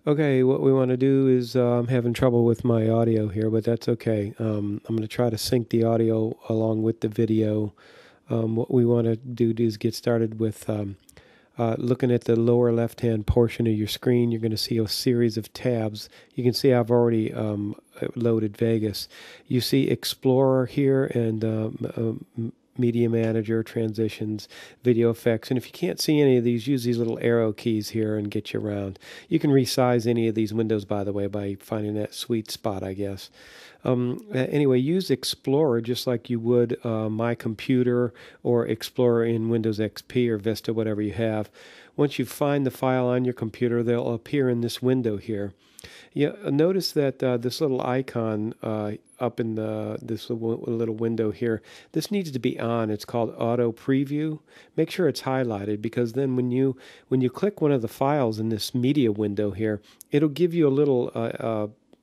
Okay, what we want to do is I'm having trouble with my audio here, but that's okay. I'm going to try to sync the audio along with the video. What we want to do is get started with looking at the lower left-hand portion of your screen. You're going to see a series of tabs. You can see I've already loaded Vegas. You see Explorer here and Media Manager, Transitions, Video Effects. And if you can't see any of these, use these little arrow keys here and get you around. You can resize any of these windows, by the way, by finding that sweet spot, I guess. Anyway, use Explorer just like you would My Computer or Explorer in Windows XP or Vista, whatever you have. Once you find the file on your computer, they'll appear in this window here. Yeah, notice that this little icon up in this little window here, this needs to be on. It's called Auto Preview. Make sure it's highlighted because then when you click one of the files in this media window here, it'll give you a little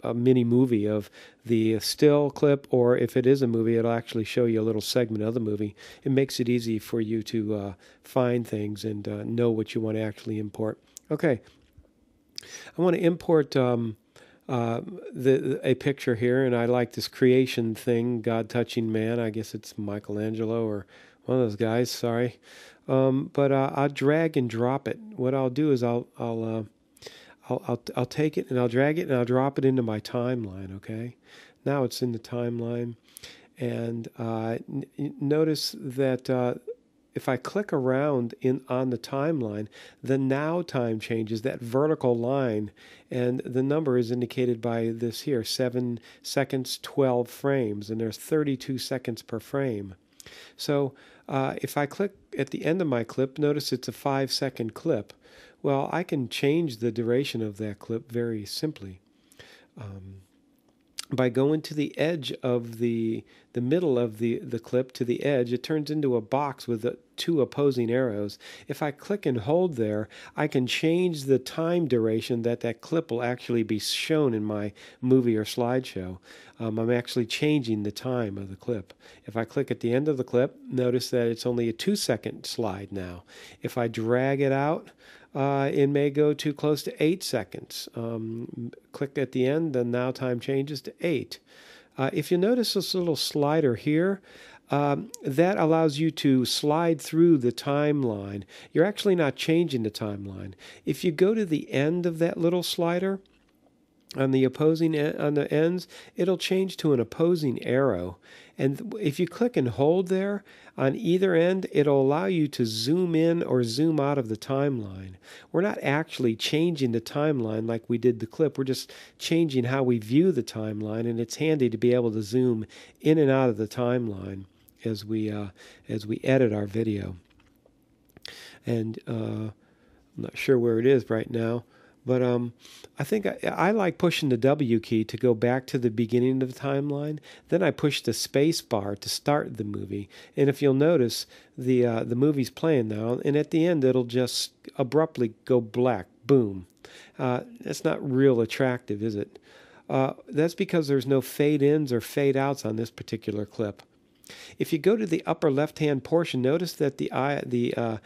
a mini movie of the still clip, or if it is a movie, it'll actually show you a little segment of the movie. It makes it easy for you to find things and know what you want to actually import. Okay, I want to import a picture here, and I like this creation thing, God touching man. I guess it's Michelangelo or one of those guys. Sorry, but I'll drag and drop it. What I'll do is I'll take it and I'll drag it and I'll drop it into my timeline. Okay, now it's in the timeline, and notice that. If I click around on the timeline, the now time changes, that vertical line, and the number is indicated by this here, 7 seconds, 12 frames, and there's 32 seconds per frame. So if I click at the end of my clip, notice it's a 5-second clip. Well, I can change the duration of that clip very simply. By going to the edge of the middle of the clip to the edge, it turns into a box with two opposing arrows. If I click and hold there, I can change the time duration that clip will actually be shown in my movie or slideshow. I'm actually changing the time of the clip. If I click at the end of the clip, notice that it's only a 2-second slide now. If I drag it out, it may go to close to 8 seconds. Click at the end, the now time changes to 8. If you notice this little slider here, that allows you to slide through the timeline. You're actually not changing the timeline. If you go to the end of that little slider, on the on the ends, it'll change to an opposing arrow. And if you click and hold there on either end, it'll allow you to zoom in or zoom out of the timeline. We're not actually changing the timeline like we did the clip. We're just changing how we view the timeline, and it's handy to be able to zoom in and out of the timeline as we edit our video. And I'm not sure where it is right now. But I think I like pushing the W key to go back to the beginning of the timeline. Then I push the space bar to start the movie. And if you'll notice, the movie's playing now, and at the end it'll just abruptly go black. Boom. That's not real attractive, is it? That's because there's no fade ins or fade outs on this particular clip. If you go to the upper left-hand portion, notice that the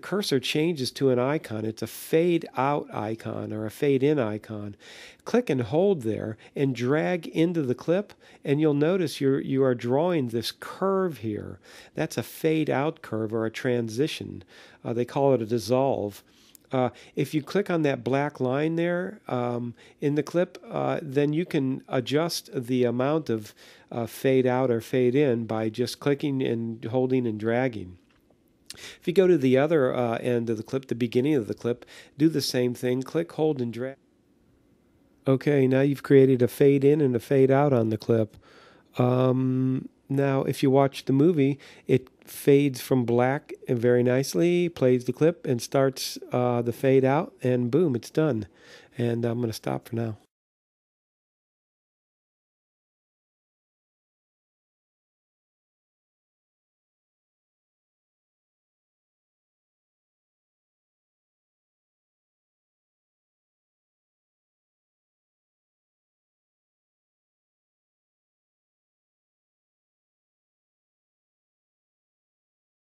cursor changes to an icon. It's a fade-out icon or a fade-in icon. Click and hold there and drag into the clip, and you'll notice you are drawing this curve here. That's a fade-out curve or a transition. They call it a dissolve. If you click on that black line there in the clip, then you can adjust the amount of fade out or fade in by just clicking and holding and dragging. If you go to the other end of the clip, the beginning of the clip, do the same thing. Click, hold, and drag. Okay, now you've created a fade in and a fade out on the clip. Now, if you watch the movie, it fades from black and very nicely, plays the clip, and starts the fade out, and boom, it's done. And I'm going to stop for now.